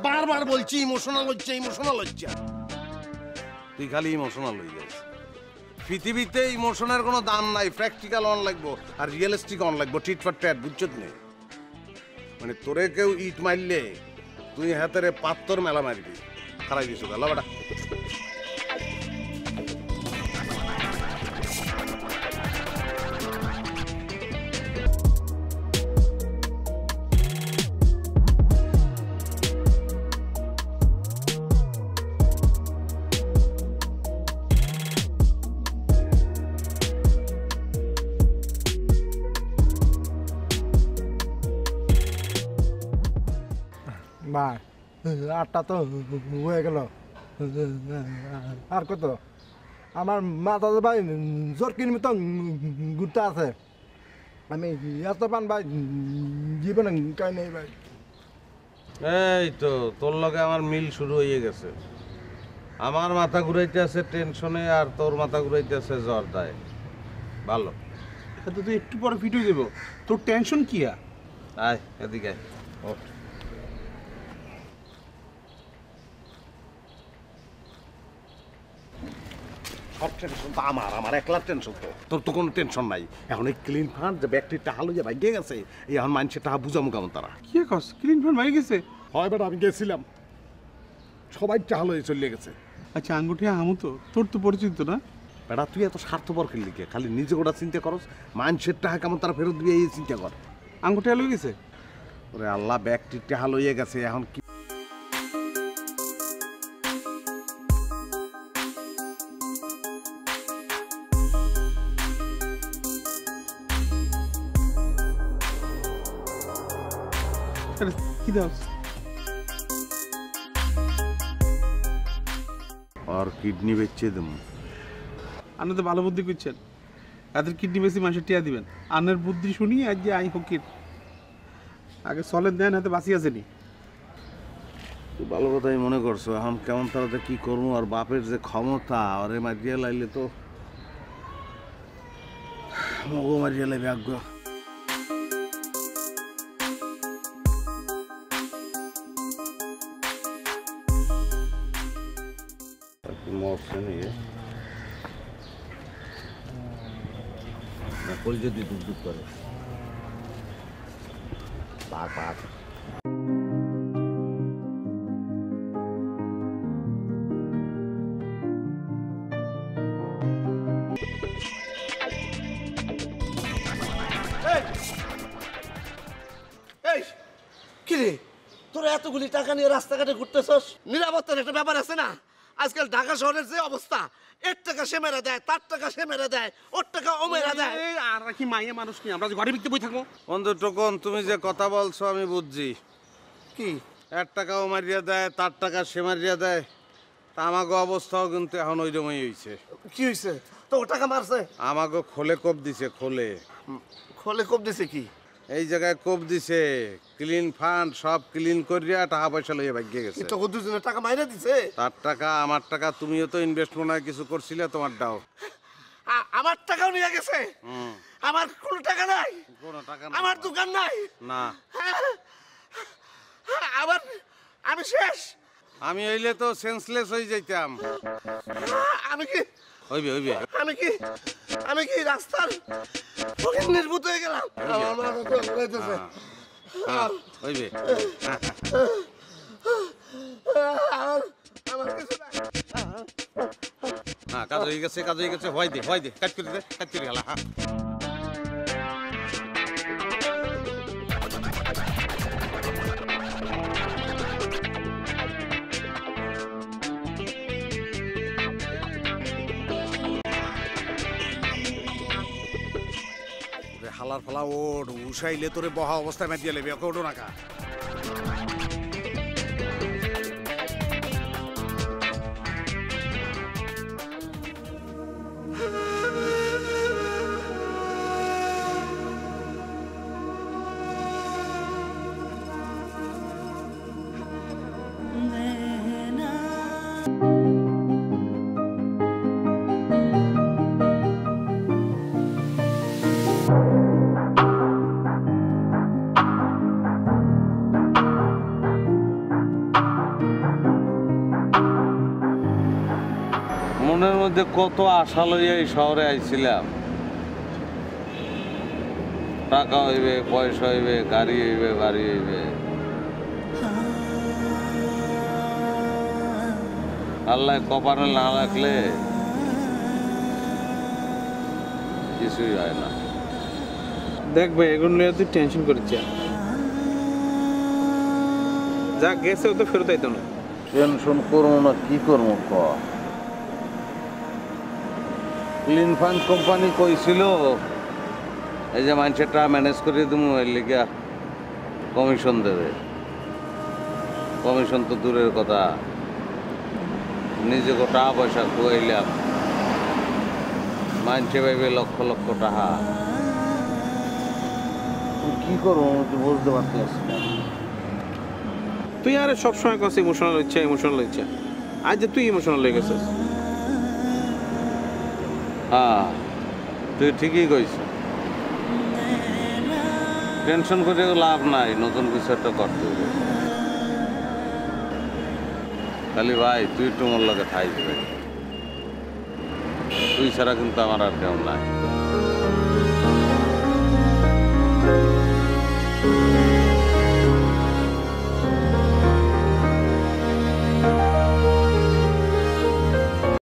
বারবার বলছি ইমোশনাল হচ্ছে তুই খালি ইমোশনাল হয়ে যাস পৃথিবীতে ইমোশনের কোনো দাম নাই প্র্যাকটিক্যাল অন লাগবো আর রিয়েলিস্টিক অন লাগবো টিট ফর ট্যাট বুঝছত নেই মানে তোরে কেউ ইট মারলে তুই হাতেরে পাত্তর মেলা মারবি খারাই দিছো গেল বেটা ভাই 8টা তো হয়ে গেল আর কত আমার মাথা ভাই জোর কিনবি তো ঘুরতে আছে আমি এত পান ভাই জীবনে কাই নেই ভাই এই তো তোর লগে আমার মিল শুরু হয়ে গেছে আমার মাথা ঘুরাইতে আছে টেনশনে আর তোর মাথা ঘুরাইতে আছে জ্বর দেয় ভালো এটা তো তুই একটু পরে ফিট হয়ে দেবো তোর টেনশন কি আয় এদিকে ও সব টেনশন তো আমার একলা টেনশন তো তোর তো কোনো টেনশন নাই এখন এই ক্লিন ফান্ড যে ব্যাগটির টাকা লইয়া ভাগিয়ে গেছে এই এখন মানুষের টাকা বুঝামু কেমন তারা কি কস ক্লিন ফান্ড মারি গেছে হয় বেটা আমি গেছিলাম সবাই টাকা লইয়া চলে গেছে আচ্ছা আঙ্গুঠি আমু তো তোর তো পরিচিত না বেটা তুই এত স্বার্থপর খেললি কে খালি নিজে গোটা চিন্তা করস মানুষের টাকা কেমন তারা ফেরত দিয়ে এই চিন্তা কর আঙ্গুঠি লই গেছে ওরে আল্লাহ ব্যাগটির টাকা লইয়া গেছে এখন কি কি দাস আর কিডনি বেচে দেবো আপনি তো ভালো বুদ্ধি করছেন এদের কিডনি বেশি মানুষের টিয়া দিবেন আনের বুদ্ধি শুনি আজ যে আই হকির আগে চলেন দেন হাতে বাঁচি আছেনি তুই ভালো কথাই মনে করছো এখন কেমন তারা কি করবো আর বাপের যে ক্ষমতা আরে মারিয়া লাইলে তো মগো মারিয়া লাইবে আগ্য মরছে নিয়ে কলজে দিয়ে দুধ দুধ করে পাক পাক কিরে তোরা এতগুলি টাকা নিয়ে রাস্তাঘাটে ঘুরতেছস নিরাপত্তার একটা ব্যাপার আছে না আজকাল ঢাকা শহরের যে অবস্থা 1 টাকা সে মেরে দেয় 4 টাকা সে মেরে দেয় ওর টাকা ও মেরে দেয় আর কি মাইয়া মানুষ কি আমরা ঘরে বিকতে বই থাকবো বন্ধু টোকন তুমি যে কথা বলছো আমি বুঝছি কি 1 টাকাও মারিয়া দেয় 4 টাকা সে মারিয়া দেয় তা আমাগো অবস্থাও কিন্তু এখন ওই রকমই হয়েছে কি হয়েছে তো ও টাকা মারছে আমাগো খোলে কোপ দিছে খোলে খোলে কোপ দিছে কি এই জায়গায় কোপ দিছে ক্লিন ফান্ড সব ক্লিন করিয়া টাকা পয়সা লইয়া ভাগিয়ে গেছে তো দুজনের টাকা মাইরা দিছে তার টাকা আমার টাকা তুমিও তো ইনভেস্ট মনে হয় কিছু করছিলে তোমার দাও আমার টাকাও নিয়ে গেছে আমার কোনো টাকা নাই কোনো টাকা আমার দোকান নাই না আবার আমি শেষ আমি হইলে তো সেন্সলেস হয়ে যাইতাম আমি কি হইবে হইবে আমি কি রাস্তার নির্ভূত হয়ে গেলাম হইবে হ্যাঁ কাজ হয়ে গেছে হয় দে কাজ করে গেলা হ্যাঁ হালার ফালা ওঠ উষাইলে তোরে বহা অবস্থায় মেদিয়া লেবে ওকে ওঠো নাকা মনের মধ্যে কত আশা লইয়া এই শহরে আইছিলাম, টাকা হইবে, পয়সা হইবে, গাড়ি হইবে, বাড়ি হইবে। আল্লাহ কপালে না রাখলে কিছুই হয় না। দেখবে এগুলো নিয়ে তুই টেনশন করিস যা গেছে ও তো ফেরত আইতো না। টেনশন করবো না, কি করবো ক? ক্লিন ফান্ড কোম্পানি কইছিল এই যে মানুষেরটা ম্যানেজ করে দেবো, এর লিগা কমিশন দেবে। কমিশন তো দূরের কথা, নিজে টাকা পয়সা খুয়াইলাম, মানছে পাইবে লক্ষ লক্ষ টাকা। কি করবো বুঝতে পারতেছি না। তুই আরে সবসময় কাছে ইমোশনাল হচ্ছে, আজ যে তুই ইমোশনাল হয়ে গেছিস। হ্যাঁ, তুই ঠিকই কইছ। টেনশন করে লাভ নাই, নতুন কিছু একটা করতে হবে। খালি ভাই তুই একটু মোর লগে থাকবে, তুই ছাড়া কিন্তু আমার আর কেউ নাই।